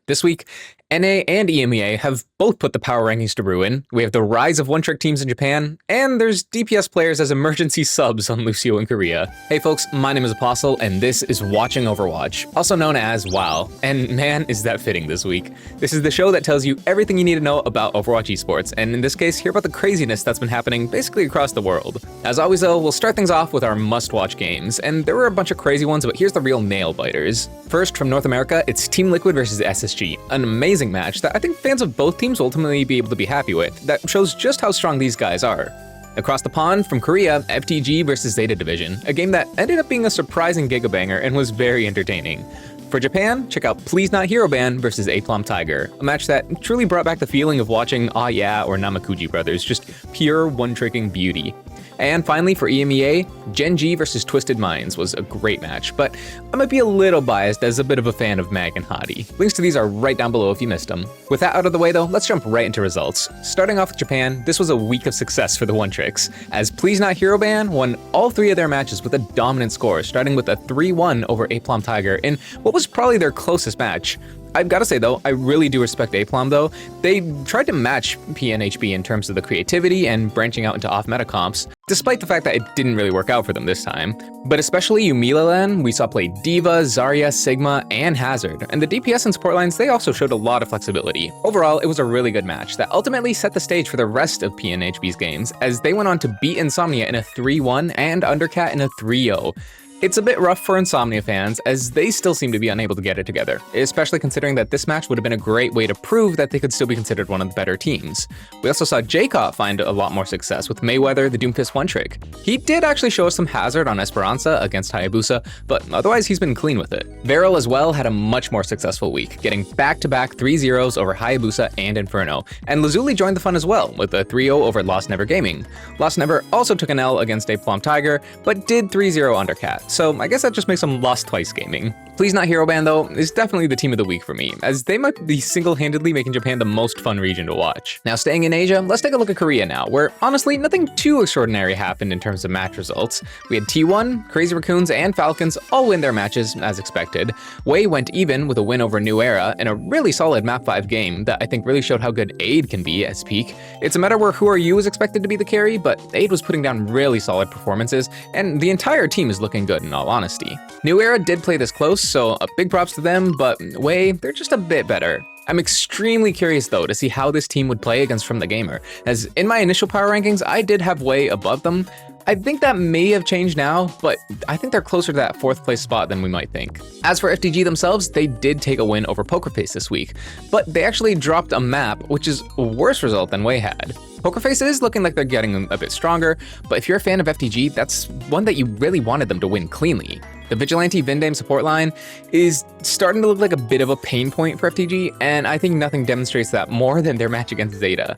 This week, NA and EMEA have both put the power rankings to ruin. We have the rise of one-trick teams in Japan, and there's DPS players as emergency subs on Lucio in Korea. Hey folks, my name is Apostle, and this is Watching Overwatch, also known as WoW. And man, is that fitting this week. This is the show that tells you everything you need to know about Overwatch Esports, and in this case, hear about the craziness that's been happening basically across the world. As always though, we'll start things off with our must-watch games, and there were a bunch of crazy ones, but here's the real nail-biters. First, from North America, it's Team Liquid versus SSG, an amazing match that I think fans of both teams will ultimately be able to be happy with, that shows just how strong these guys are. Across the pond, from Korea, FTG versus Zeta Division, a game that ended up being a surprising gigabanger and was very entertaining. For Japan, check out Please Not Hero Band versus Aplom Tiger, a match that truly brought back the feeling of watching Aw Yeah or Namakuji Brothers, just pure one-tricking beauty. And finally, for EMEA, Gen G versus Twisted Minds was a great match, but I might be a little biased as a bit of a fan of Mag and Hottie. Links to these are right down below if you missed them. With that out of the way though, let's jump right into results. Starting off with Japan, this was a week of success for the One Tricks, as Please Not Hero Band won all three of their matches with a dominant score, starting with a 3-1 over Aplom Tiger in what was probably their closest match. I've got to say though, I really do respect Aplom though. They tried to match PNHB in terms of the creativity and branching out into off-meta comps, despite the fact that it didn't really work out for them this time. But especially Umilalan, we saw play D.Va, Zarya, Sigma, and Hazard, and the DPS and support lines, they also showed a lot of flexibility. Overall, it was a really good match that ultimately set the stage for the rest of PNHB's games, as they went on to beat Insomnia in a 3-1 and Undercat in a 3-0. It's a bit rough for Insomnia fans, as they still seem to be unable to get it together, especially considering that this match would have been a great way to prove that they could still be considered one of the better teams. We also saw Jacob find a lot more success with Mayweather, the Doomfist one-trick. He did actually show us some Hazard on Esperanza against Hayabusa, but otherwise he's been clean with it. Veryl as well had a much more successful week, getting back-to-back 3-0s over Hayabusa and Inferno, and Lazuli joined the fun as well, with a 3-0 over Lost Never Gaming. Lost Never also took an L against Aplom Tiger, but did 3-0 Undercat. So I guess that just makes them Lost Twice Gaming. Please Not Hero Band though is definitely the team of the week for me, as they might be single-handedly making Japan the most fun region to watch. Now staying in Asia, let's take a look at Korea now, where honestly nothing too extraordinary happened in terms of match results. We had T1, Crazy Raccoons, and Falcons all win their matches as expected. Wei went even with a win over New Era in a really solid map 5 game that I think really showed how good Aid can be as peak. It's a matter where Who Are You was expected to be the carry, but Aid was putting down really solid performances, and the entire team is looking good in all honesty. New Era did play this close, so big props to them, but Wei, they're just a bit better. I'm extremely curious though to see how this team would play against From the Gamer, as in my initial power rankings, I did have Wei above them. I think that may have changed now, but I think they're closer to that 4th place spot than we might think. As for FTG themselves, they did take a win over Poker Face this week, but they actually dropped a map, which is a worse result than Wei had. Poker Face is looking like they're getting a bit stronger, but if you're a fan of FTG, that's one that you really wanted them to win cleanly. The Vigilante Vindame support line is starting to look like a bit of a pain point for FTG, and I think nothing demonstrates that more than their match against Zeta.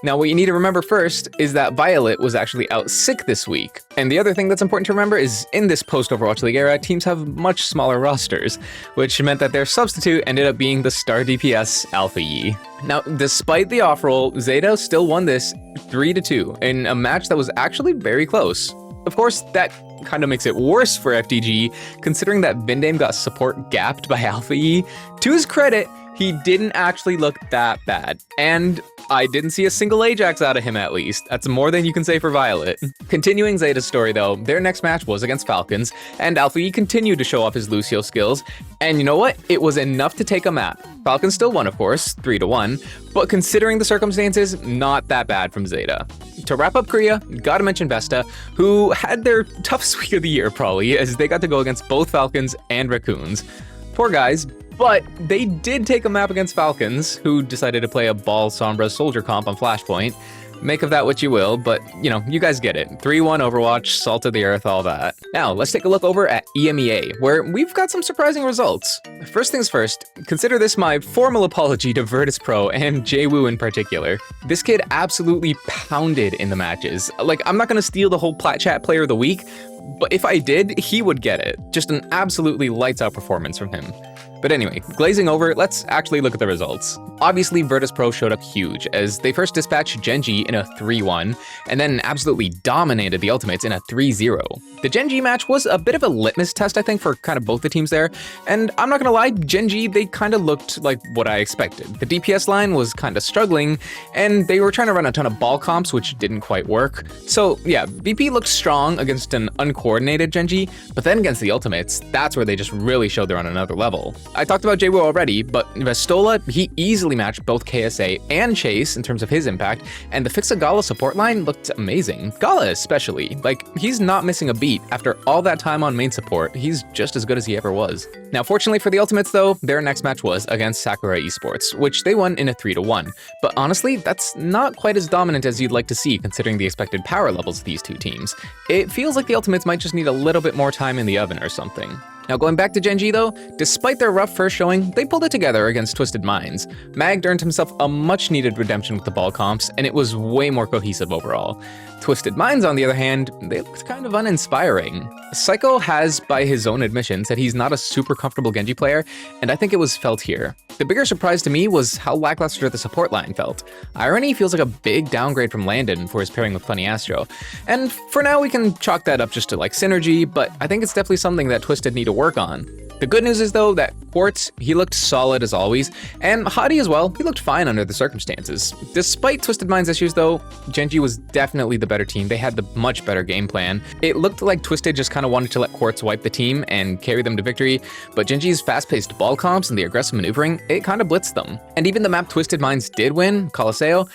Now, what you need to remember first is that Violet was actually out sick this week. And the other thing that's important to remember is in this post-Overwatch League era, teams have much smaller rosters, which meant that their substitute ended up being the star DPS Alpha Yi. Now, despite the off-roll, Zeta still won this 3-2 in a match that was actually very close. Of course, that kind of makes it worse for FTG, considering that Vindame got support gapped by Alpha Yi. To his credit, he didn't actually look that bad, and I didn't see a single Ajax out of him at least. That's more than you can say for Violet. Continuing Zeta's story though, their next match was against Falcons, and Alpha Yi continued to show off his Lucio skills, and you know what? It was enough to take a map. Falcons still won, of course, 3-1, but considering the circumstances, not that bad from Zeta. To wrap up Korea, gotta mention Vesta, who had their toughest week of the year probably, as they got to go against both Falcons and Raccoons. Poor guys. But they did take a map against Falcons, who decided to play a Ball Sombra Soldier comp on Flashpoint. Make of that what you will, but you know, you guys get it. 3-1 Overwatch, salt of the earth, all that. Now, let's take a look over at EMEA, where we've got some surprising results. First things first, consider this my formal apology to Virtus Pro and Jwoo in particular. This kid absolutely pounded in the matches. Like, I'm not gonna steal the whole Plat Chat Player of the Week, but if I did, he would get it. Just an absolutely lights out performance from him. But anyway, glazing over, let's actually look at the results. Obviously, Virtus Pro showed up huge, as they first dispatched Genji in a 3-1, and then absolutely dominated the Ultimates in a 3-0. The Genji match was a bit of a litmus test, I think, for kind of both the teams there, and I'm not gonna lie, Genji, they kind of looked like what I expected. The DPS line was kind of struggling, and they were trying to run a ton of ball comps, which didn't quite work. So yeah, VP looked strong against an uncoordinated Genji, but then against the Ultimates, that's where they just really showed they're on another level. I talked about JWO already, but Vestola, he easily matched both KSA and Chase in terms of his impact, and the Fixa Gala support line looked amazing. Gala especially, like, he's not missing a beat. After all that time on main support, he's just as good as he ever was. Now, fortunately for the Ultimates though, their next match was against Sakura Esports, which they won in a 3-1. But honestly, that's not quite as dominant as you'd like to see considering the expected power levels of these two teams. It feels like the Ultimates might just need a little bit more time in the oven or something. Now going back to Genji though, despite their rough first showing, they pulled it together against Twisted Minds. Mag earned himself a much needed redemption with the ball comps, and it was way more cohesive overall. Twisted Minds, on the other hand, they looked kind of uninspiring. Psycho has, by his own admission, said he's not a super comfortable Genji player, and I think it was felt here. The bigger surprise to me was how lackluster the support line felt. Irony feels like a big downgrade from Landon for his pairing with Funny Astro, and for now we can chalk that up just to like synergy, but I think it's definitely something that Twisted need to work on. The good news is though that Quartz, he looked solid as always, and Hadi as well, he looked fine under the circumstances. Despite Twisted Mind's issues though, Genji was definitely the better team. They had the much better game plan. It looked like Twisted just kind of wanted to let Quartz wipe the team and carry them to victory, but Genji's fast-paced ball comps and the aggressive maneuvering, it kind of blitzed them. And even the map Twisted Minds did win, Colosseo,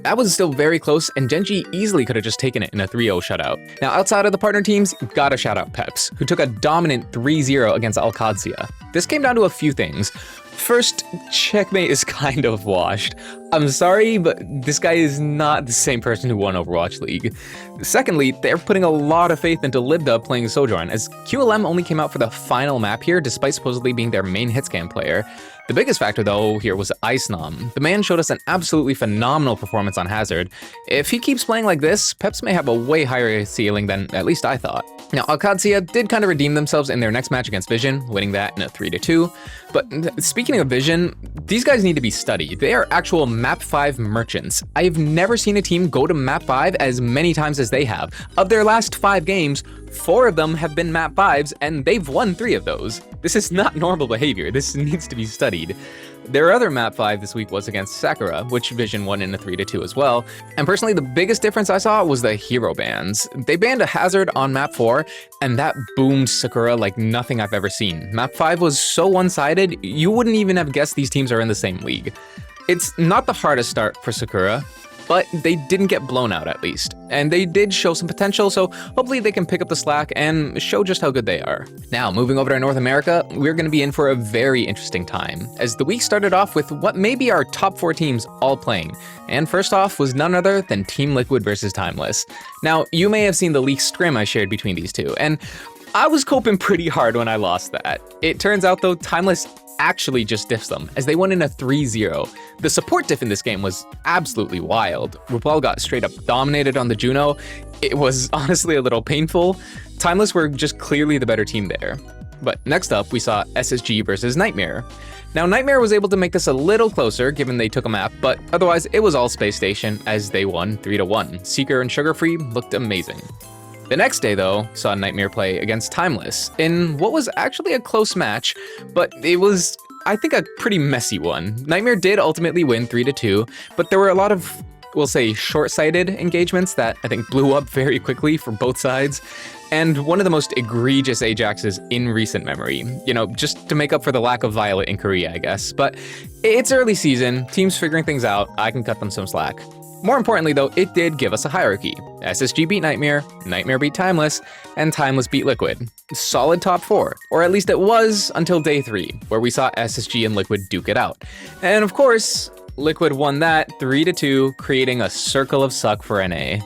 that was still very close, and Genji easily could have just taken it in a 3-0 shutout. Now outside of the partner teams, gotta shout out Peps, who took a dominant 3-0 against Alcadzia. This came down to a few things. First, Checkmate is kind of washed. I'm sorry, but this guy is not the same person who won Overwatch League. Secondly, they're putting a lot of faith into Libda playing Sojourn, as QLM only came out for the final map here despite supposedly being their main hitscan player. The biggest factor though here was Icenom. The man showed us an absolutely phenomenal performance on Hazard. If he keeps playing like this, Peps may have a way higher ceiling than at least I thought. Now, Alcadzia did kind of redeem themselves in their next match against Vision, winning that in a 3-2. But speaking of Vision, these guys need to be studied. They are actual Map 5 merchants. I've never seen a team go to Map 5 as many times as they have. Of their last 5 games, 4 of them have been Map 5s, and they've won 3 of those. This is not normal behavior. This needs to be studied. Their other Map 5 this week was against Sakura, which Vision won in a 3-2 as well. And personally, the biggest difference I saw was the hero bans. They banned a Hazard on Map 4, and that boomed Sakura like nothing I've ever seen. Map 5 was so one-sided, you wouldn't even have guessed these teams are in the same league. It's not the hardest start for Sakura, but they didn't get blown out at least. And they did show some potential, so hopefully they can pick up the slack and show just how good they are. Now, moving over to North America, we're gonna be in for a very interesting time, as the week started off with what may be our top 4 teams all playing. And first off was none other than Team Liquid versus Timeless. Now, you may have seen the leaked scrim I shared between these two, and I was coping pretty hard when I lost that. It turns out though, Timeless actually just diffs them, as they won in a 3-0. The support diff in this game was absolutely wild. Rupal got straight up dominated on the Juno. It was honestly a little painful. Timeless were just clearly the better team there. But next up, we saw SSG versus Nightmare. Now, Nightmare was able to make this a little closer given they took a map, but otherwise it was all Spacestation as they won 3-1. Seeker and Sugar Free looked amazing. The next day, though, saw Nightmare play against Timeless in what was actually a close match, but it was, I think, a pretty messy one. Nightmare did ultimately win 3-2, but there were a lot of, we'll say, short-sighted engagements that I think blew up very quickly for both sides, and one of the most egregious Ajaxes in recent memory. You know, just to make up for the lack of Violet in Korea, I guess. But it's early season, teams figuring things out, I can cut them some slack. More importantly though, it did give us a hierarchy. SSG beat Nightmare, Nightmare beat Timeless, and Timeless beat Liquid. Solid top 4, or at least it was until day 3, where we saw SSG and Liquid duke it out. And of course, Liquid won that 3-2, creating a circle of suck for NA.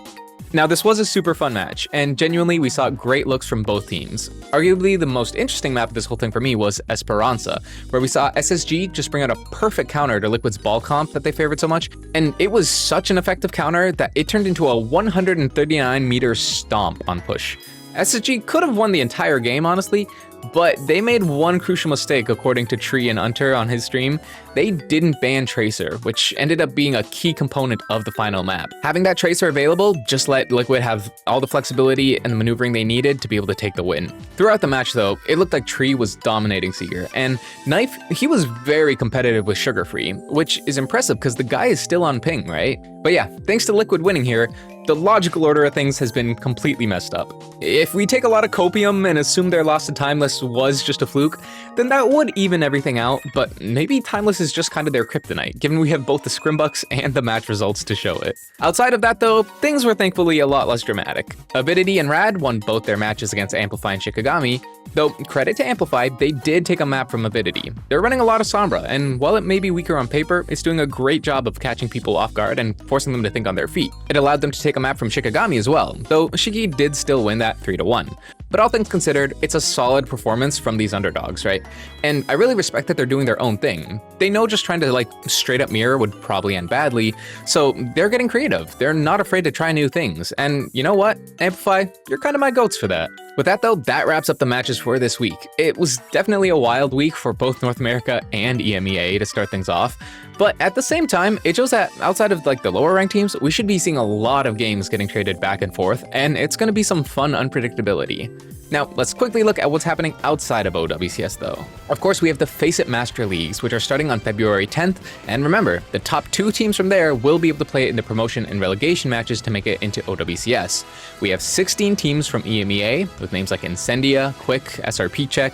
Now, this was a super fun match, and genuinely we saw great looks from both teams. Arguably, the most interesting map of this whole thing for me was Esperanza, where we saw SSG just bring out a perfect counter to Liquid's ball comp that they favored so much, and it was such an effective counter that it turned into a 139-meter stomp on push. SSG could have won the entire game, honestly, But they made one crucial mistake according to Tree and Unter on his stream. They didn't ban Tracer, which ended up being a key component of the final map. Having that Tracer available just let Liquid have all the flexibility and the maneuvering they needed to be able to take the win. Throughout the match though, it looked like Tree was dominating Seeger, and Knife, he was very competitive with Sugar Free, which is impressive because the guy is still on ping, right? But yeah, thanks to Liquid winning here, the logical order of things has been completely messed up. If we take a lot of copium and assume their loss to Timeless was just a fluke, then that would even everything out, but maybe Timeless is just kind of their kryptonite, given we have both the Scrimbucks and the match results to show it. Outside of that though, things were thankfully a lot less dramatic. Avidity and Rad won both their matches against Amplify and Shikigami, though credit to Amplify, they did take a map from Avidity. They're running a lot of Sombra, and while it may be weaker on paper, it's doing a great job of catching people off guard and forcing them to think on their feet. It allowed them to take a map from Shikigami as well, though Shiki did still win that 3-1. But all things considered, it's a solid performance from these underdogs, right? And I really respect that they're doing their own thing. They know just trying to like straight up mirror would probably end badly, so they're getting creative. They're not afraid to try new things, and you know what? Amplify, you're kind of my goats for that. With that though, that wraps up the matches for this week. It was definitely a wild week for both North America and EMEA to start things off, but at the same time, it shows that outside of like the lower ranked teams, we should be seeing a lot of games getting traded back and forth, and it's going to be some fun unpredictability. Now, let's quickly look at what's happening outside of OWCS though. Of course, we have the Face It Master Leagues, which are starting on February 10th, and remember, the top 2 teams from there will be able to play in the promotion and relegation matches to make it into OWCS. We have 16 teams from EMEA, with names like Incendia, Quick, SRP Check,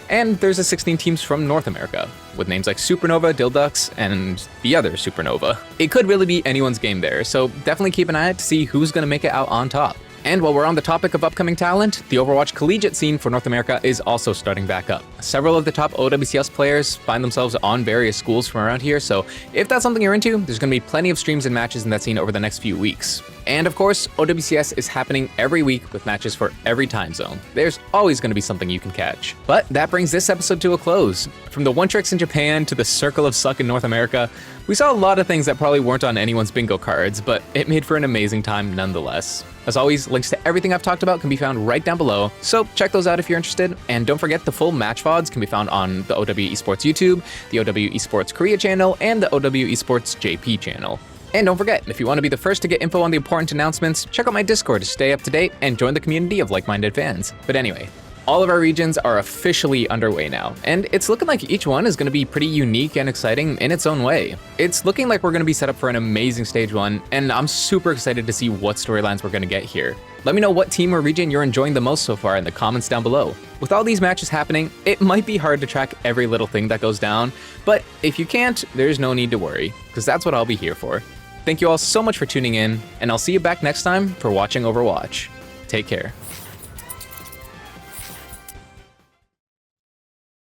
and there's 16 teams from North America, with names like Supernova, Dildux, and the other Supernova. It could really be anyone's game there, so definitely keep an eye out to see who's going to make it out on top. And while we're on the topic of upcoming talent, the Overwatch collegiate scene for North America is also starting back up. Several of the top OWCS players find themselves on various schools from around here, so if that's something you're into, there's going to be plenty of streams and matches in that scene over the next few weeks. And of course, OWCS is happening every week with matches for every time zone. There's always going to be something you can catch. But that brings this episode to a close. From the One Tricks in Japan to the Circle of Suck in North America, we saw a lot of things that probably weren't on anyone's bingo cards, but it made for an amazing time nonetheless. As always, links to everything I've talked about can be found right down below, so check those out if you're interested. And don't forget, the full match VODs can be found on the OWCS Esports YouTube, the OWCS Esports Korea channel, and the OWCS Esports JP channel. And don't forget, if you want to be the first to get info on the important announcements, check out my Discord to stay up to date and join the community of like-minded fans. But anyway, all of our regions are officially underway now, and it's looking like each one is going to be pretty unique and exciting in its own way. It's looking like we're going to be set up for an amazing stage 1, and I'm super excited to see what storylines we're going to get here. Let me know what team or region you're enjoying the most so far in the comments down below. With all these matches happening, it might be hard to track every little thing that goes down, but if you can't, there's no need to worry, because that's what I'll be here for. Thank you all so much for tuning in, and I'll see you back next time for Watching Overwatch. Take care.